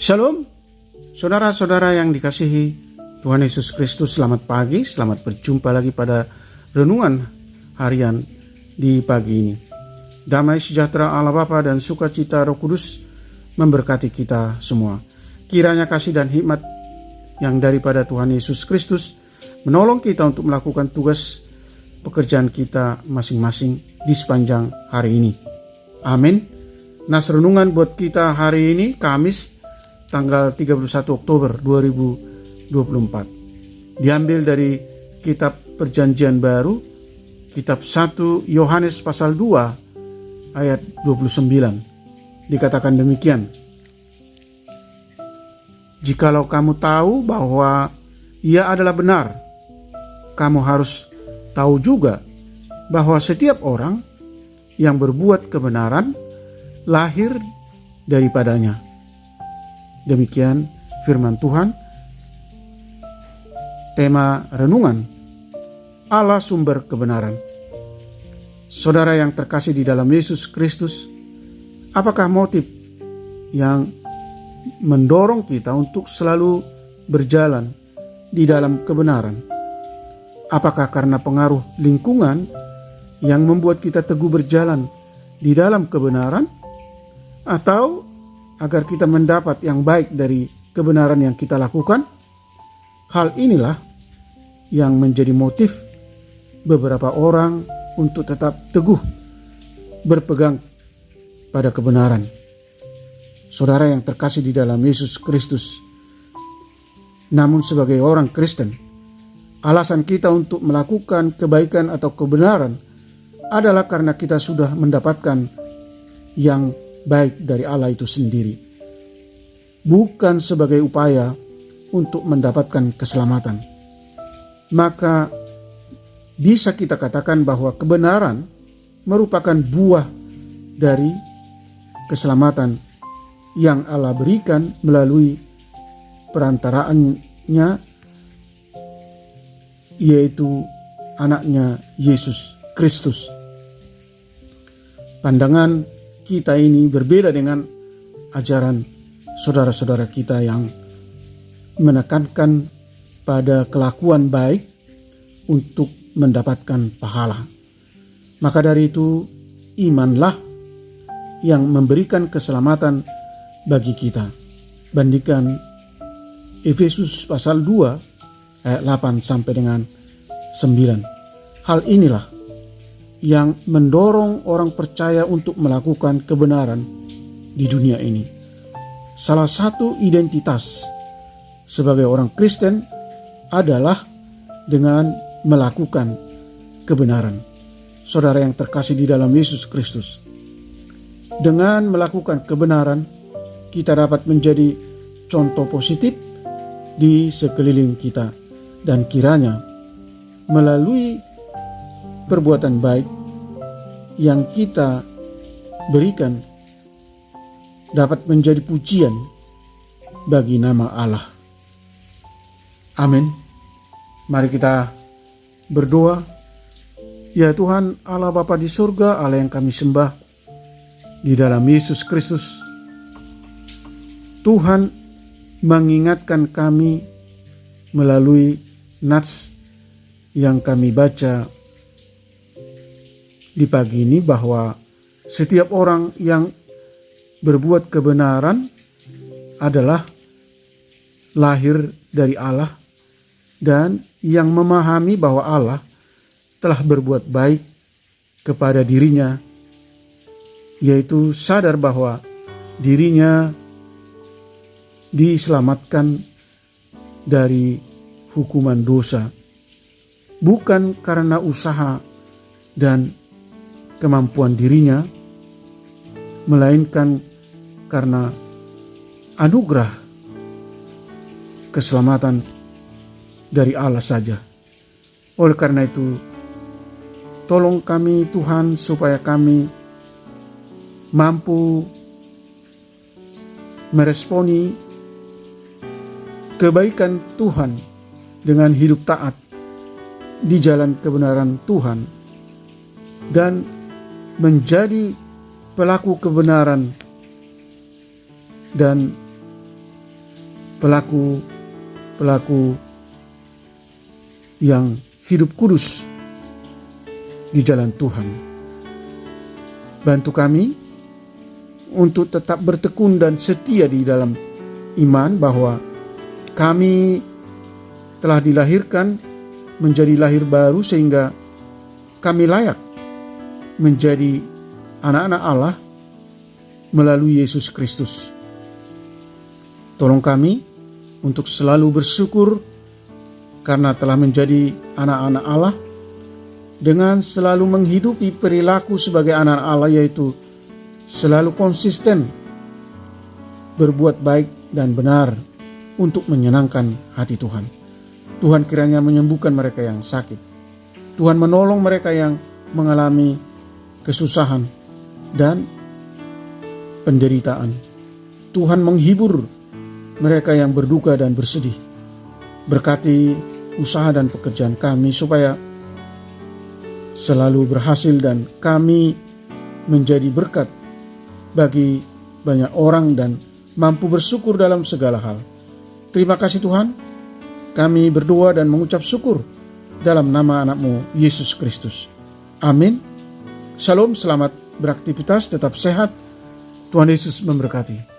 Shalom, saudara-saudara yang dikasihi Tuhan Yesus Kristus. Selamat pagi, selamat berjumpa lagi pada renungan harian di pagi ini. Damai sejahtera Allah Bapa dan sukacita Roh Kudus memberkati kita semua. Kiranya kasih dan hikmat yang daripada Tuhan Yesus Kristus menolong kita untuk melakukan tugas pekerjaan kita masing-masing di sepanjang hari ini. Amin. Nas renungan buat kita hari ini Kamis tanggal 31 Oktober 2024. Diambil dari kitab Perjanjian Baru, kitab 1 Yohanes pasal 2 ayat 29. Dikatakan demikian. Jikalau kamu tahu bahwa ia adalah benar, kamu harus tahu juga bahwa setiap orang yang berbuat kebenaran lahir daripadanya. Demikian firman Tuhan. Tema renungan, Allah sumber kebenaran. Saudara yang terkasih di dalam Yesus Kristus, apakah motif yang mendorong kita untuk selalu berjalan di dalam kebenaran? Apakah karena pengaruh lingkungan yang membuat kita teguh berjalan di dalam kebenaran? Atau agar kita mendapat yang baik dari kebenaran yang kita lakukan? Hal inilah yang menjadi motif beberapa orang untuk tetap teguh berpegang pada kebenaran. Saudara yang terkasih di dalam Yesus Kristus, namun sebagai orang Kristen, alasan kita untuk melakukan kebaikan atau kebenaran adalah karena kita sudah mendapatkan yang baik dari Allah itu sendiri, bukan sebagai upaya untuk mendapatkan keselamatan. Maka bisa kita katakan bahwa kebenaran merupakan buah dari keselamatan yang Allah berikan melalui perantaraannya, yaitu anaknya Yesus Kristus. Pandangan kita ini berbeda dengan ajaran saudara-saudara kita yang menekankan pada kelakuan baik untuk mendapatkan pahala. Maka dari itu, imanlah yang memberikan keselamatan bagi kita. Bandingkan Efesus pasal 2 ayat 8 sampai dengan 9. Hal inilah yang mendorong orang percaya untuk melakukan kebenaran di dunia ini. Salah satu identitas sebagai orang Kristen adalah dengan melakukan kebenaran. Saudara yang terkasih di dalam Yesus Kristus, dengan melakukan kebenaran, kita dapat menjadi contoh positif di sekeliling kita, dan kiranya melalui perbuatan baik yang kita berikan dapat menjadi pujian bagi nama Allah. Amin. Mari kita berdoa. Ya Tuhan Allah Bapa di surga, Allah yang kami sembah di dalam Yesus Kristus, Tuhan mengingatkan kami melalui nats yang kami baca di pagi ini bahwa setiap orang yang berbuat kebenaran adalah lahir dari Allah, dan yang memahami bahwa Allah telah berbuat baik kepada dirinya, yaitu sadar bahwa dirinya diselamatkan dari hukuman dosa, bukan karena usaha dan kemampuan dirinya, melainkan karena anugerah keselamatan dari Allah saja. Oleh karena itu, tolong kami Tuhan supaya kami mampu meresponi kebaikan Tuhan dengan hidup taat di jalan kebenaran Tuhan, dan menjadi pelaku kebenaran dan pelaku yang hidup kudus di jalan Tuhan. Bantu kami untuk tetap bertekun dan setia di dalam iman bahwa kami telah dilahirkan menjadi lahir baru sehingga kami layak menjadi anak-anak Allah melalui Yesus Kristus. Tolong kami untuk selalu bersyukur karena telah menjadi anak-anak Allah, dengan selalu menghidupi perilaku sebagai anak Allah, yaitu selalu konsisten berbuat baik dan benar untuk menyenangkan hati Tuhan. Tuhan kiranya menyembuhkan mereka yang sakit. Tuhan menolong mereka yang mengalami kesusahan dan penderitaan. Tuhan menghibur mereka yang berduka dan bersedih. Berkati usaha dan pekerjaan kami supaya selalu berhasil dan kami menjadi berkat bagi banyak orang dan mampu bersyukur dalam segala hal. Terima kasih Tuhan. Kami berdoa dan mengucap syukur dalam nama anak-Mu Yesus Kristus. Amin. Shalom, selamat beraktivitas, tetap sehat. Tuhan Yesus memberkati.